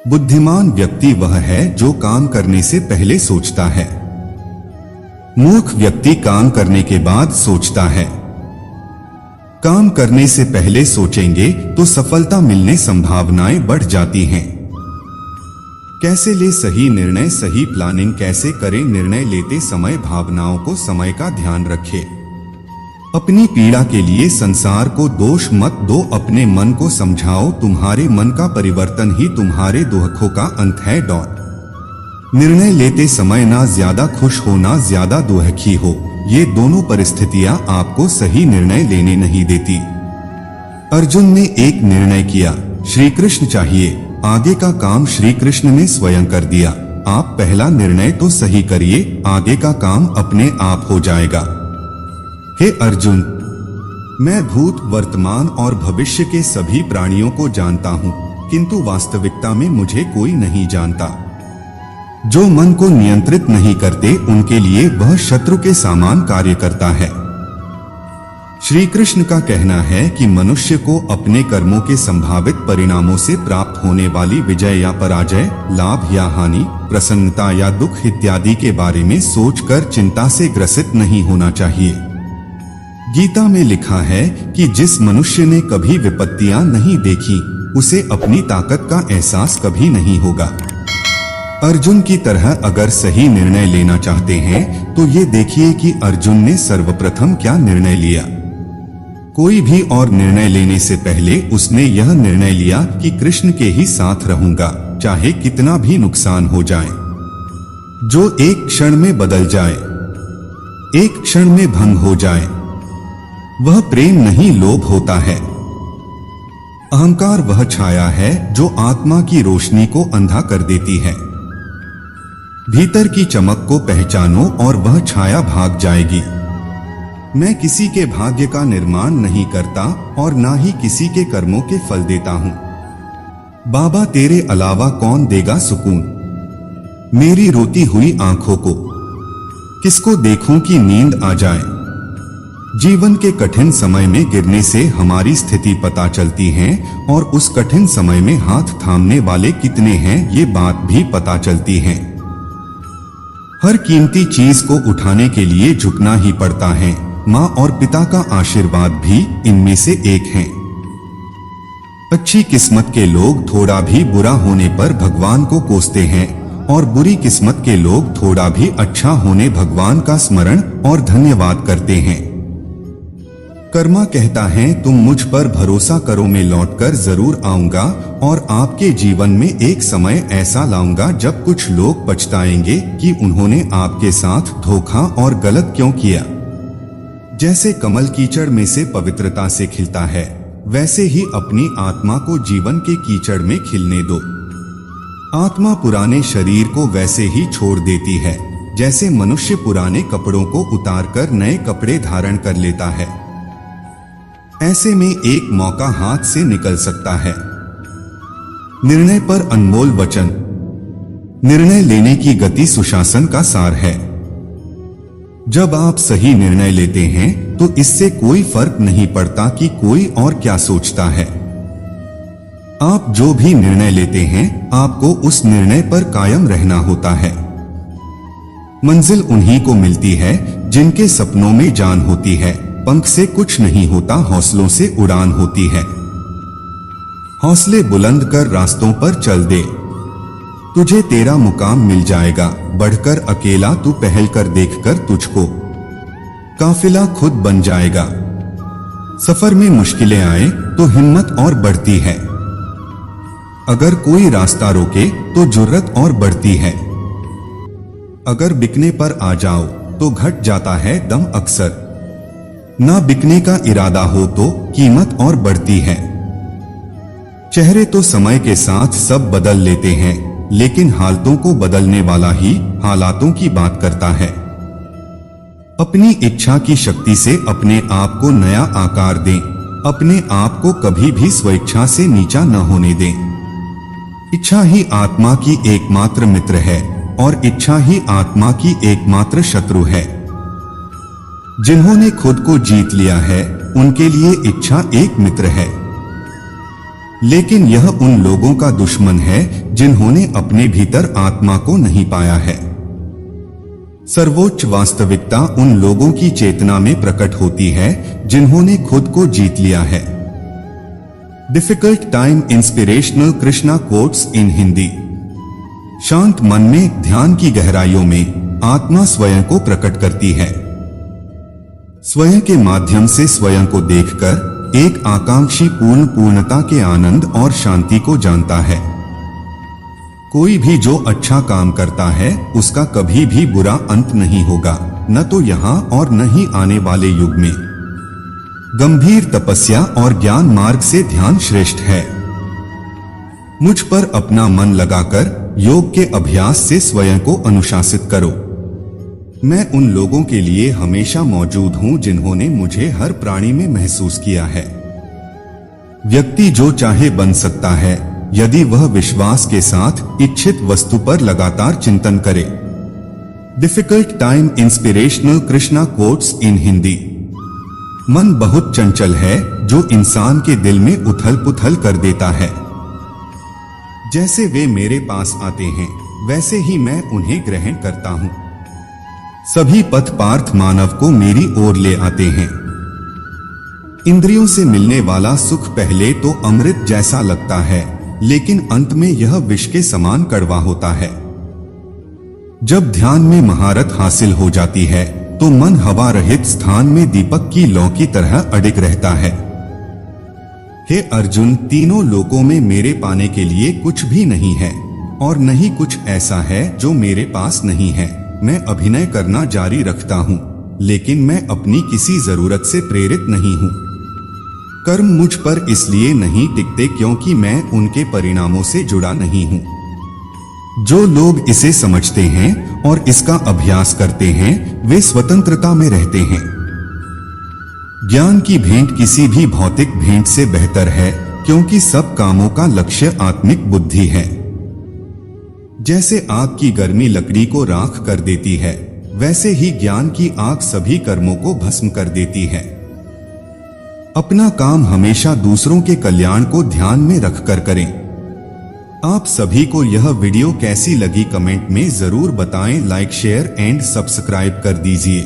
बुद्धिमान व्यक्ति वह है जो काम करने से पहले सोचता है। मूर्ख व्यक्ति काम करने के बाद सोचता है। काम करने से पहले सोचेंगे तो सफलता मिलने संभावनाएं बढ़ जाती हैं। कैसे ले सही निर्णय, सही प्लानिंग कैसे करें? निर्णय लेते समय भावनाओं को, समय का ध्यान रखें। अपनी पीड़ा के लिए संसार को दोष मत दो, अपने मन को समझाओ, तुम्हारे मन का परिवर्तन ही तुम्हारे दुखों का अंत है। निर्णय लेते समय ना ज्यादा खुश हो ना ज्यादा दुखी हो, ये दोनों परिस्थितियां आपको सही निर्णय लेने नहीं देती। अर्जुन ने एक निर्णय किया, श्री कृष्ण चाहिए, आगे का काम श्री कृष्ण ने स्वयं कर दिया। आप पहला निर्णय तो सही करिए, आगे का काम अपने आप हो जाएगा। हे अर्जुन, मैं भूत, वर्तमान और भविष्य के सभी प्राणियों को जानता हूँ, किंतु वास्तविकता में मुझे कोई नहीं जानता। जो मन को नियंत्रित नहीं करते उनके लिए वह शत्रु के समान कार्य करता है। श्री कृष्ण का कहना है कि मनुष्य को अपने कर्मों के संभावित परिणामों से प्राप्त होने वाली विजय या पराजय, लाभ या हानि, प्रसन्नता या दुख इत्यादि के बारे में सोचकर चिंता से ग्रसित नहीं होना चाहिए। गीता में लिखा है कि जिस मनुष्य ने कभी विपत्तियां नहीं देखी उसे अपनी ताकत का एहसास कभी नहीं होगा। अर्जुन की तरह अगर सही निर्णय लेना चाहते हैं तो ये देखिए कि अर्जुन ने सर्वप्रथम क्या निर्णय लिया। कोई भी और निर्णय लेने से पहले उसने यह निर्णय लिया कि कृष्ण के ही साथ रहूंगा, चाहे कितना भी नुकसान हो जाए। जो एक क्षण में बदल जाए, एक क्षण में भंग हो जाए, वह प्रेम नहीं, लोभ होता है। अहंकार वह छाया है जो आत्मा की रोशनी को अंधा कर देती है। भीतर की चमक को पहचानो और वह छाया भाग जाएगी। मैं किसी के भाग्य का निर्माण नहीं करता और ना ही किसी के कर्मों के फल देता हूं। बाबा, तेरे अलावा कौन देगा सुकून मेरी रोती हुई आंखों को? किसको देखूं कि नींद आ जाए? जीवन के कठिन समय में गिरने से हमारी स्थिति पता चलती है और उस कठिन समय में हाथ थामने वाले कितने हैं ये बात भी पता चलती है। हर कीमती चीज को उठाने के लिए झुकना ही पड़ता है। माँ और पिता का आशीर्वाद भी इनमें से एक है। अच्छी किस्मत के लोग थोड़ा भी बुरा होने पर भगवान को कोसते हैं और बुरी किस्मत के लोग थोड़ा भी अच्छा होने भगवान का स्मरण और धन्यवाद करते हैं। कर्मा कहता है, तुम मुझ पर भरोसा करो, मैं लौटकर जरूर आऊंगा और आपके जीवन में एक समय ऐसा लाऊंगा जब कुछ लोग पछताएंगे कि उन्होंने आपके साथ धोखा और गलत क्यों किया। जैसे कमल कीचड़ में से पवित्रता से खिलता है, वैसे ही अपनी आत्मा को जीवन के कीचड़ में खिलने दो। आत्मा पुराने शरीर को वैसे ही छोड़ देती है जैसे मनुष्य पुराने कपड़ों को उतारकर नए कपड़े धारण कर लेता है। ऐसे में एक मौका हाथ से निकल सकता है। निर्णय पर अनमोल वचन। निर्णय लेने की गति सुशासन का सार है। जब आप सही निर्णय लेते हैं तो इससे कोई फर्क नहीं पड़ता कि कोई और क्या सोचता है। आप जो भी निर्णय लेते हैं आपको उस निर्णय पर कायम रहना होता है। मंजिल उन्हीं को मिलती है जिनके सपनों में जान होती है। पंख से कुछ नहीं होता, हौसलों से उड़ान होती है। हौसले बुलंद कर रास्तों पर चल दे, तुझे तेरा मुकाम मिल जाएगा। बढ़कर अकेला तू पहल कर, देखकर तुझको काफिला खुद बन जाएगा। सफर में मुश्किलें आए तो हिम्मत और बढ़ती है। अगर कोई रास्ता रोके तो जुर्रत और बढ़ती है। अगर बिकने पर आ जाओ तो घट जाता है दम अक्सर। ना बिकने का इरादा हो तो कीमत और बढ़ती है। चेहरे तो समय के साथ सब बदल लेते हैं, लेकिन हालतों को बदलने वाला ही हालातों की बात करता है। अपनी इच्छा की शक्ति से अपने आप को नया आकार दें। अपने आप को कभी भी स्वेच्छा से नीचा न होने दें। इच्छा ही आत्मा की एकमात्र मित्र है और इच्छा ही आत्मा की एकमात्र शत्रु है। जिन्होंने खुद को जीत लिया है उनके लिए इच्छा एक मित्र है। लेकिन यह उन लोगों का दुश्मन है जिन्होंने अपने भीतर आत्मा को नहीं पाया है। सर्वोच्च वास्तविकता उन लोगों की चेतना में प्रकट होती है जिन्होंने खुद को जीत लिया है। Difficult time inspirational Krishna quotes in Hindi. शांत मन में ध्यान की गहराइयों में आत्मा स्वयं को प्रकट करती है। स्वयं के माध्यम से स्वयं को देखकर एक आकांक्षी पूर्णता के आनंद और शांति को जानता है। कोई भी जो अच्छा काम करता है उसका कभी भी बुरा अंत नहीं होगा, न तो यहाँ और न ही आने वाले युग में। गंभीर तपस्या और ज्ञान मार्ग से ध्यान श्रेष्ठ है। मुझ पर अपना मन लगाकर योग के अभ्यास से स्वयं को अनुशासित करो। मैं उन लोगों के लिए हमेशा मौजूद हूं जिन्होंने मुझे हर प्राणी में महसूस किया है। व्यक्ति जो चाहे बन सकता है यदि वह विश्वास के साथ इच्छित वस्तु पर लगातार चिंतन करे। Difficult time inspirational Krishna quotes in Hindi. मन बहुत चंचल है जो इंसान के दिल में उथल पुथल कर देता है। जैसे वे मेरे पास आते हैं वैसे ही मैं उन्हें ग्रहण करता हूं। सभी पथ पार्थ मानव को मेरी ओर ले आते हैं। इंद्रियों से मिलने वाला सुख पहले तो अमृत जैसा लगता है, लेकिन अंत में यह विष के समान कड़वा होता है। जब ध्यान में महारत हासिल हो जाती है तो मन हवा रहित स्थान में दीपक की लौ की तरह अडिग रहता है। हे अर्जुन, तीनों लोकों में मेरे पाने के लिए कुछ भी नहीं है और नहीं कुछ ऐसा है जो मेरे पास नहीं है। मैं अभिनय करना जारी रखता हूँ, लेकिन मैं अपनी किसी जरूरत से प्रेरित नहीं हूँ। कर्म मुझ पर इसलिए नहीं टिकते क्योंकि मैं उनके परिणामों से जुड़ा नहीं हूँ। जो लोग इसे समझते हैं और इसका अभ्यास करते हैं वे स्वतंत्रता में रहते हैं। ज्ञान की भेंट किसी भी भौतिक भेंट से बेहतर है क्योंकि सब कामों का लक्ष्य आत्मिक बुद्धि है। जैसे आग की गर्मी लकड़ी को राख कर देती है, वैसे ही ज्ञान की आग सभी कर्मों को भस्म कर देती है। अपना काम हमेशा दूसरों के कल्याण को ध्यान में रखकर करें। आप सभी को यह वीडियो कैसी लगी कमेंट में जरूर बताएं। लाइक, शेयर एंड सब्सक्राइब कर दीजिए।